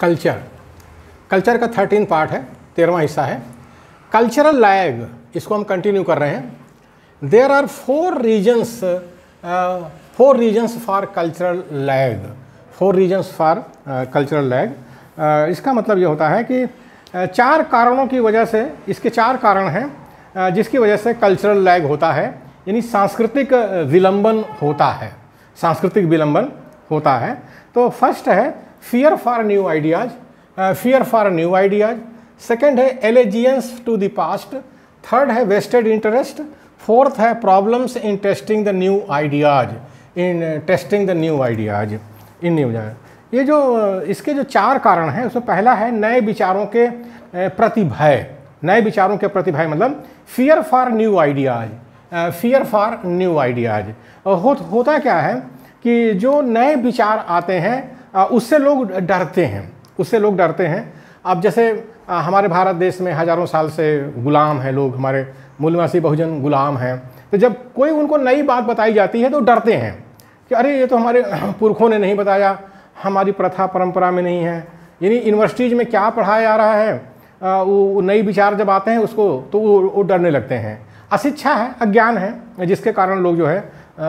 Culture, culture का 13 part है, 13वां हिस्सा है। कल्चरल लैग, इसको हम कंटिन्यू कर रहे हैं। There are 4 reasons for cultural lag, 4 reasons for cultural lag. इसका मतलब ये होता है कि 4 कारणों की वजह से, इसके 4 कारण हैं जिसकी वजह से कल्चरल लैग होता है, यानी सांस्कृतिक विलंबन होता है, सांस्कृतिक विलंबन होता है। तो फर्स्ट है fear for new ideas, fear for new ideas. Second है allegiance to the past. Third है वेस्टेड इंटरेस्ट। फोर्थ है problems in testing the new ideas, in testing the new ideas, in new. ये जो इसके जो 4 कारण हैं, उसमें पहला है नए विचारों के प्रति भय। नए विचारों के प्रति भय मतलब fear for new ideas, fear for new ideas. होता क्या है कि जो नए विचार आते हैं उससे लोग डरते हैं, उससे लोग डरते हैं। अब जैसे हमारे भारत देश में हज़ारों साल से गुलाम हैं लोग, हमारे मूलवासी बहुजन गुलाम हैं। तो जब कोई उनको नई बात बताई जाती है तो डरते हैं कि अरे ये तो हमारे पुरखों ने नहीं बताया, हमारी प्रथा परंपरा में नहीं है। यानी यूनिवर्सिटीज़ में क्या पढ़ाया जा रहा है, वो नई विचार जब आते हैं उसको तो वो डरने लगते हैं। अशिक्षा है, अज्ञान है, जिसके कारण लोग जो है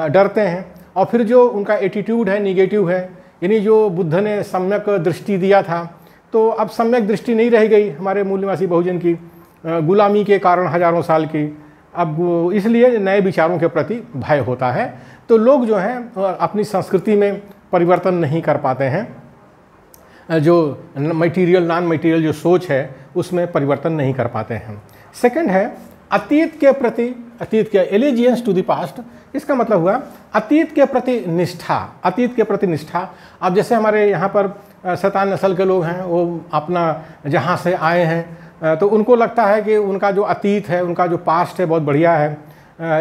डरते हैं। और फिर जो उनका एटीट्यूड है निगेटिव है, यानी जो बुद्ध ने सम्यक दृष्टि दिया था तो अब सम्यक दृष्टि नहीं रह गई हमारे मूलवासी बहुजन की, गुलामी के कारण हज़ारों साल की। अब इसलिए नए विचारों के प्रति भय होता है। तो लोग जो हैं अपनी संस्कृति में परिवर्तन नहीं कर पाते हैं, जो मटेरियल नॉन मटेरियल जो सोच है उसमें परिवर्तन नहीं कर पाते हैं। सेकंड है अतीत के प्रति, अतीत के एलिजियंस टू द पास्ट। इसका मतलब हुआ अतीत के प्रति निष्ठा, अतीत के प्रति निष्ठा। अब जैसे हमारे यहाँ पर शैतान नस्ल के लोग हैं, वो अपना जहाँ से आए हैं तो उनको लगता है कि उनका जो अतीत है, उनका जो पास्ट है बहुत बढ़िया है।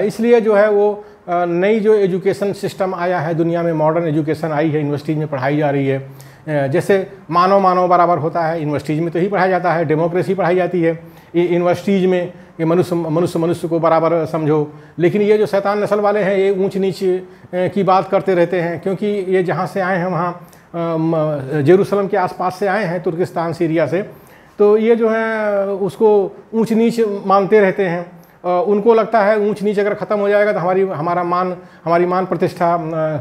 इसलिए जो है वो नई जो एजुकेशन सिस्टम आया है दुनिया में, मॉडर्न एजुकेशन आई है, यूनिवर्सिटीज़ में पढ़ाई जा रही है। जैसे मानव मानव बराबर होता है, यूनिवर्सिटीज़ में तो ही पढ़ाया जाता है, डेमोक्रेसी पढ़ाई जाती है यूनिवर्सिटीज़ में, ये मनुष्य को बराबर समझो। लेकिन ये जो शैतान नस्ल वाले हैं ये ऊंच नीच की बात करते रहते हैं, क्योंकि ये जहाँ से आए हैं वहाँ जेरूसलम के आसपास से आए हैं, तुर्किस्तान सीरिया से। तो ये जो है उसको ऊंच नीच मानते रहते हैं। उनको लगता है ऊंच नीच अगर ख़त्म हो जाएगा तो हमारी मान प्रतिष्ठा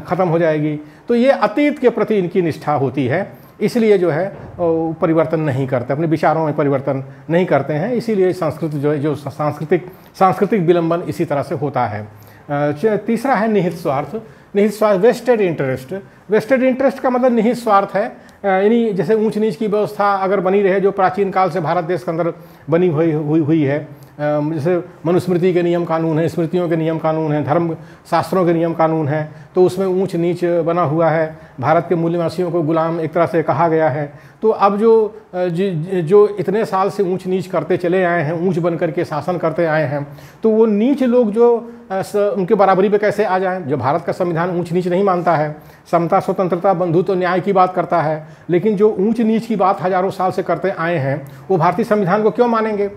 ख़त्म हो जाएगी। तो ये अतीत के प्रति इनकी निष्ठा होती है, इसलिए जो है परिवर्तन नहीं करते, अपने विचारों में परिवर्तन नहीं करते हैं। इसीलिए संस्कृति जो है, जो सांस्कृतिक विलंबन इसी तरह से होता है। तीसरा है निहित स्वार्थ, निहित स्वार्थ, वेस्टेड इंटरेस्ट। वेस्टेड इंटरेस्ट का मतलब निहित स्वार्थ है, यानी जैसे ऊंच नीच की व्यवस्था अगर बनी रहे जो प्राचीन काल से भारत देश के अंदर बनी हुई है, जैसे मनुस्मृति के नियम कानून हैं, स्मृतियों के नियम कानून हैं, धर्म शास्त्रों के नियम कानून हैं, तो उसमें ऊंच नीच बना हुआ है। भारत के मूलवासियों को गुलाम एक तरह से कहा गया है। तो अब जो इतने साल से ऊंच नीच करते चले आए हैं, ऊंच बन करके शासन करते आए हैं, तो वो नीच लोग जो उनके बराबरी पे कैसे आ जाएं। जो भारत का संविधान ऊंच नीच नहीं मानता है, समता स्वतंत्रता बंधुत्व न्याय की बात करता है, लेकिन जो ऊंच नीच की बात हज़ारों साल से करते आए हैं वो भारतीय संविधान को क्यों मानेंगे,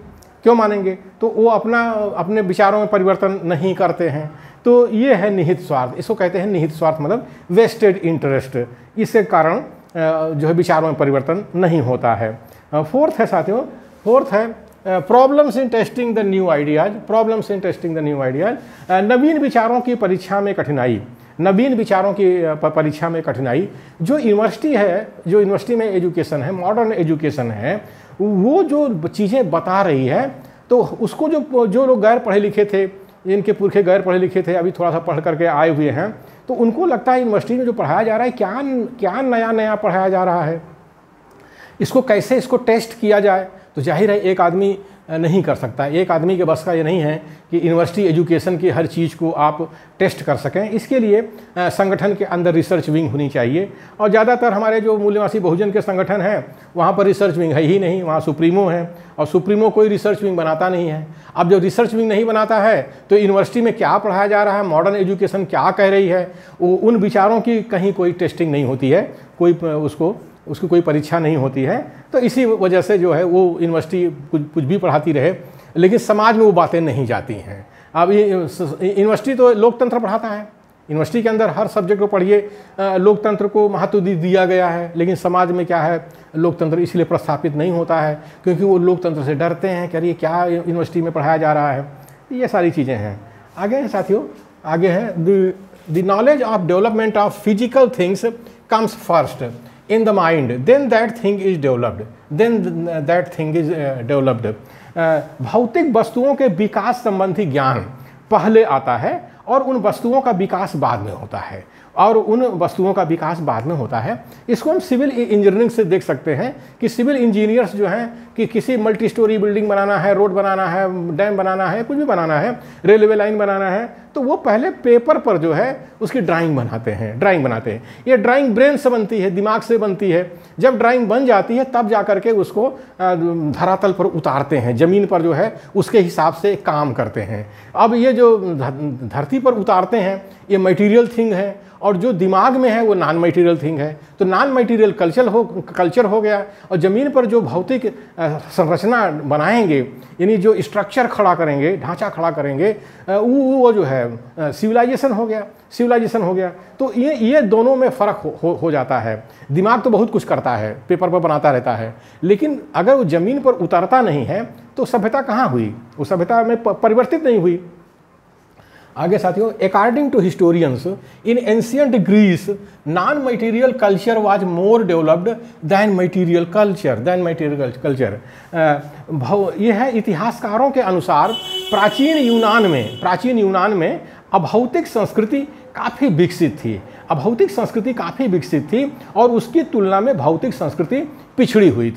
क्यों मानेंगे? तो वो अपने विचारों में परिवर्तन नहीं करते हैं। तो ये है निहित स्वार्थ, इसको कहते हैं निहित स्वार्थ, मतलब वेस्टेड इंटरेस्ट। इसके कारण जो है विचारों में परिवर्तन नहीं होता है। फोर्थ है साथियों, फोर्थ है problems in testing the new ideas, problems in testing the new ideas. नवीन विचारों की परीक्षा में कठिनाई, नवीन विचारों की परीक्षा में कठिनाई। जो यूनिवर्सिटी है, जो यूनिवर्सिटी में एजुकेशन है, मॉडर्न एजुकेशन है, वो जो चीज़ें बता रही है तो उसको जो लोग गैर पढ़े लिखे थे, इनके पुरखे गैर पढ़े लिखे थे, अभी थोड़ा सा पढ़ करके आए हुए हैं, तो उनको लगता है यूनिवर्सिटी में जो पढ़ाया जा रहा है क्या नया पढ़ाया जा रहा है, इसको कैसे इसको टेस्ट किया जाए। तो जाहिर है एक आदमी नहीं कर सकता, एक आदमी के बस का ये नहीं है कि यूनिवर्सिटी एजुकेशन की हर चीज़ को आप टेस्ट कर सकें। इसके लिए संगठन के अंदर रिसर्च विंग होनी चाहिए, और ज़्यादातर हमारे जो मूल्यवासी बहुजन के संगठन हैं वहाँ पर रिसर्च विंग है ही नहीं, वहाँ सुप्रीमो है, और सुप्रीमो कोई रिसर्च विंग बनाता नहीं है। अब जब रिसर्च विंग नहीं बनाता है तो यूनिवर्सिटी में क्या पढ़ाया जा रहा है, मॉडर्न एजुकेशन क्या कह रही है, उन विचारों की कहीं कोई टेस्टिंग नहीं होती है, कोई उसकी कोई परीक्षा नहीं होती है। तो इसी वजह से जो है वो यूनिवर्सिटी कुछ भी पढ़ाती रहे, लेकिन समाज में वो बातें नहीं जाती हैं। अब यूनिवर्सिटी तो लोकतंत्र पढ़ाता है, यूनिवर्सिटी के अंदर हर सब्जेक्ट को पढ़िए, लोकतंत्र को महत्व दिया गया है, लेकिन समाज में क्या है, लोकतंत्र इसलिए प्रस्थापित नहीं होता है क्योंकि वो लोकतंत्र से डरते हैं कि अरे क्या यूनिवर्सिटी में पढ़ाया जा रहा है। ये सारी चीज़ें हैं। आगे हैं साथियों, आगे है the knowledge of development of physical things comes first in the mind, then that thing is developed. भौतिक वस्तुओं के विकास संबंधी ज्ञान पहले आता है और उन वस्तुओं का विकास बाद में होता है, इसको हम सिविल इंजीनियरिंग से देख सकते हैं कि सिविल इंजीनियर्स जो हैं कि किसी मल्टी स्टोरी बिल्डिंग बनाना है, रोड बनाना है, डैम बनाना है, कुछ भी बनाना है, रेलवे लाइन बनाना है, तो वो पहले पेपर पर जो है उसकी ड्राइंग बनाते हैं। ये ड्राइंग ब्रेन से बनती है, दिमाग से बनती है। जब ड्राइंग बन जाती है तब जा करके उसको धरातल पर उतारते हैं, ज़मीन पर जो है उसके हिसाब से काम करते हैं। अब ये जो धरती पर उतारते हैं ये मटेरियल थिंग है, और जो दिमाग में है वो नॉन मटेरियल थिंग है। तो नॉन मटेरियल कल्चर हो गया, और ज़मीन पर जो भौतिक संरचना बनाएंगे, यानी जो स्ट्रक्चर खड़ा करेंगे, ढांचा खड़ा करेंगे, वो जो है सिविलाइजेशन हो गया। तो ये दोनों में फ़र्क हो जाता है। दिमाग तो बहुत कुछ करता है, पेपर पर बनाता रहता है, लेकिन अगर वो ज़मीन पर उतरता नहीं है तो सभ्यता कहाँ हुई, वो सभ्यता में परिवर्तित नहीं हुई। आगे साथियों, according to historians in ancient Greece non material culture was more developed than material culture. ये है इतिहासकारों के अनुसार प्राचीन यूनान में अभौतिक संस्कृति काफ़ी विकसित थी और उसकी तुलना में भौतिक संस्कृति पिछड़ी हुई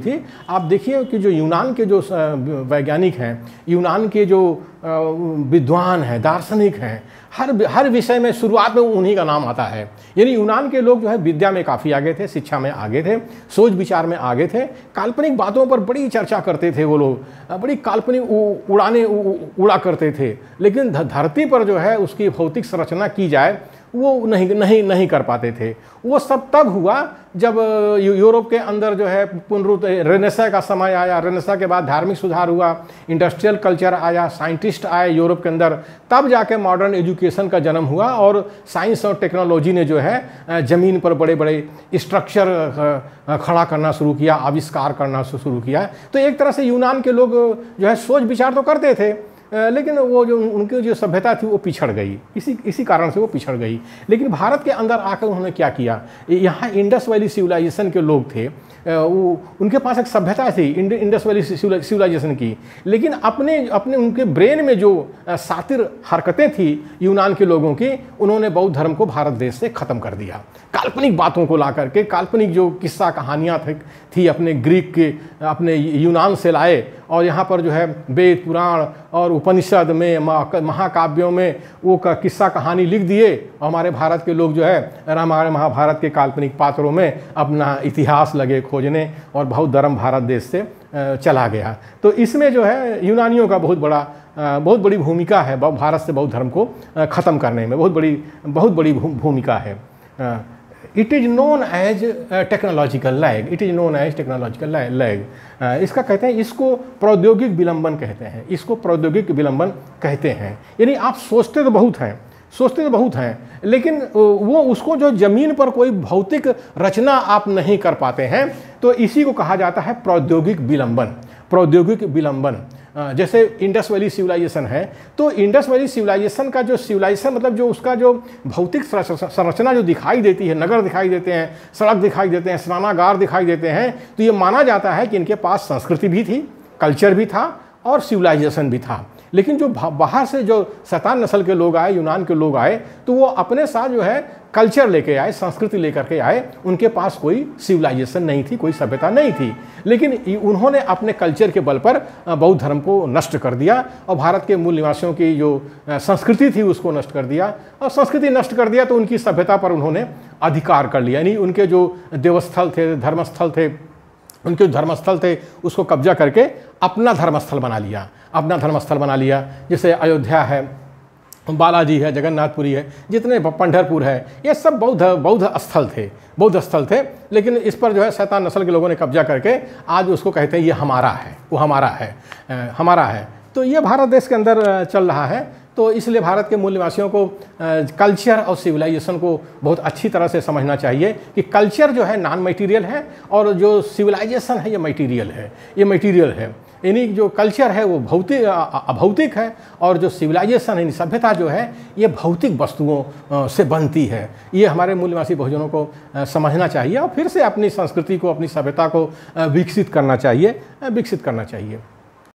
थी। आप देखिए कि जो यूनान के जो वैज्ञानिक हैं, यूनान के जो विद्वान हैं, दार्शनिक हैं, हर विषय में शुरुआत में उन्हीं का नाम आता है। यानी यूनान के लोग जो है विद्या में काफ़ी आगे थे, शिक्षा में आगे थे, सोच विचार में आगे थे, काल्पनिक बातों पर बड़ी चर्चा करते थे वो लोग, बड़ी काल्पनिक उड़ा करते थे। लेकिन धरती पर जो है उसकी भौतिक संरचना की जाए वो नहीं कर पाते थे। वो सब तब हुआ जब यूरोप के अंदर जो है रेनेसा का समय आया। रेनेसा के बाद धार्मिक सुधार हुआ, इंडस्ट्रियल कल्चर आया, साइंटिस्ट आए यूरोप के अंदर, तब जाके मॉडर्न एजुकेशन का जन्म हुआ और साइंस और टेक्नोलॉजी ने जो है ज़मीन पर बड़े बड़े स्ट्रक्चर खड़ा करना शुरू किया, आविष्कार करना शुरू किया। तो एक तरह से यूनान के लोग जो है सोच विचार तो करते थे, लेकिन वो जो उनकी जो सभ्यता थी वो पिछड़ गई, इसी कारण से वो पिछड़ गई। लेकिन भारत के अंदर आकर उन्होंने क्या किया, यहाँ इंडस वैली सिविलाइजेशन के लोग थे, उनके पास एक सभ्यता थी इंडस वैली सिविलाइजेशन की, लेकिन अपने उनके ब्रेन में जो सातिर हरकतें थी यूनान के लोगों की, उन्होंने बौद्ध धर्म को भारत देश से ख़त्म कर दिया। काल्पनिक बातों को ला करके, काल्पनिक जो किस्सा कहानियाँ थी अपने ग्रीक के, अपने यूनान से लाए, और यहाँ पर जो है वेद पुराण और उपनिषद में, महाकाव्यों में वो किस्सा कहानी लिख दिए, और हमारे भारत के लोग जो है रामायण महाभारत के काल्पनिक पात्रों में अपना इतिहास लगे खोजने, और बौद्ध धर्म भारत देश से चला गया। तो इसमें जो है यूनानियों का बहुत बड़ी भूमिका है, भारत से बौद्ध धर्म को ख़त्म करने में बहुत बड़ी भूमिका है। It is known as technological lag, इसका कहते हैं, इसको प्रौद्योगिक विलंबन कहते हैं। यानी आप सोचते तो बहुत हैं, लेकिन वो उसको जो ज़मीन पर कोई भौतिक रचना आप नहीं कर पाते हैं, तो इसी को कहा जाता है प्रौद्योगिक विलंबन। जैसे इंडस वैली सिविलाइजेशन है, तो इंडस वैली सिविलाइजेशन का जो सिविलाइजेशन मतलब जो उसका जो भौतिक संरचना जो दिखाई देती है, नगर दिखाई देते हैं, सड़क दिखाई देते हैं, स्नानागार दिखाई देते हैं, तो ये माना जाता है कि इनके पास संस्कृति भी थी, कल्चर भी था और सिविलाइजेशन भी था। लेकिन जो बाहर से जो शैतान नस्ल के लोग आए, यूनान के लोग आए, तो वो अपने साथ जो है कल्चर लेके आए, संस्कृति लेकर के आए। उनके पास कोई सिविलाइजेशन नहीं थी, कोई सभ्यता नहीं थी, लेकिन उन्होंने अपने कल्चर के बल पर बौद्ध धर्म को नष्ट कर दिया और भारत के मूल निवासियों की जो संस्कृति थी उसको नष्ट कर दिया। और संस्कृति नष्ट कर दिया तो उनकी सभ्यता पर उन्होंने अधिकार कर लिया, यानी उनके जो देवस्थल थे, धर्मस्थल थे, उनके धर्मस्थल थे उसको कब्जा करके अपना धर्मस्थल बना लिया। जैसे अयोध्या है, बालाजी है, जगन्नाथपुरी है, जितने पंढरपुर है, ये सब बौद्ध स्थल थे। लेकिन इस पर जो है शैतान नस्ल के लोगों ने कब्जा करके आज उसको कहते हैं ये हमारा है, वो हमारा है। तो ये भारत देश के अंदर चल रहा है। तो इसलिए भारत के मूल निवासियों को कल्चर और सिविलाइजेशन को बहुत अच्छी तरह से समझना चाहिए कि कल्चर जो है नॉन मटेरियल है और जो सिविलाइजेशन है ये मटेरियल है, ये मटेरियल है। यानी जो कल्चर है वो अभौतिक है और जो सिविलाइजेशन है, सभ्यता जो है ये भौतिक वस्तुओं से बनती है। ये हमारे मूल निवासी बहुजनों को समझना चाहिए और फिर से अपनी संस्कृति को, अपनी सभ्यता को विकसित करना चाहिए।